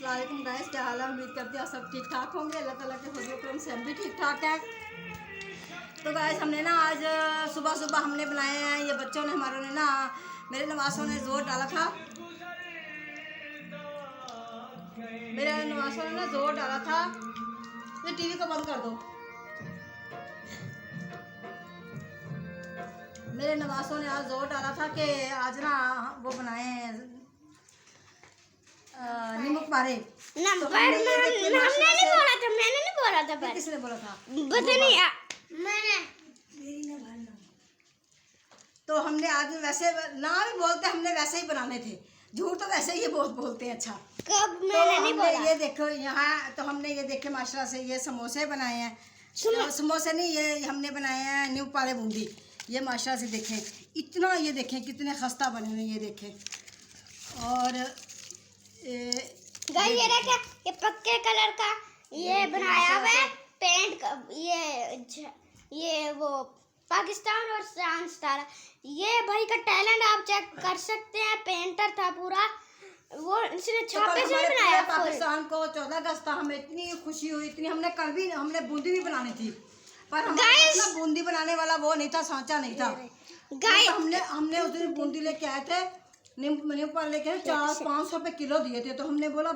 अस्सलाम गाइस, क्या हाल है। उम्मीद करते हैं सब ठीक ठाक होंगे। अल्लाह ताला के फजल करम से हम भी ठीक ठाक हैं। तो गाइस हमने ना आज सुबह सुबह हमने बनाए हैं, ये बच्चों ने हमारों ने ना, मेरे नवासों ने जोर डाला था, मेरे नवासों ने ना जोर डाला था। ये टीवी को बंद कर दो। मेरे नवासों ने आज जोर डाला था कि आज ना वो बनाए हैं नींबू पारे। हमने नहीं बोला था, मैंने नहीं बोला था। पर किसने बोला था? पता नहीं मैंने। तो हमने आज वैसे ना भी बोलते, हमने वैसे ही बनाने थे। झूठ तो वैसे ही ये बहुत बोलते हैं। अच्छा कब तो मैंने नहीं बोला। ये देखो यहाँ, तो हमने ये देखे माशाल्लाह से ये समोसे बनाए हैं। समोसे नहीं, ये हमने बनाए हैं नींबू पारे बूंदी। ये माशाल्लाह से देखें, इतना ये देखें कितने खस्ता बने हुए, ये देखें। और गाइस ये देखिए, ये पक्के कलर का ये बनाया हुआ है पेंट। ये वो पाकिस्तान और फ्रांस तारा, ये भाई का टैलेंट आप चेक कर सकते हैं। पेंटर था पूरा, वो इसने छापे से बनाया। पाकिस्तान को 14 अगस्त था, हमें इतनी खुशी हुई, इतनी हमने कल भी हमने बूंदी भी बनानी थी, पर हमारा बूंदी बनाने वाला वो नहीं था, सांचा नहीं था। गाइस हमने उस दिन बूंदी लेके आए थे, नींबू पानी लेके 400-500 रुपये किलो दिए थे। तो हमने बोला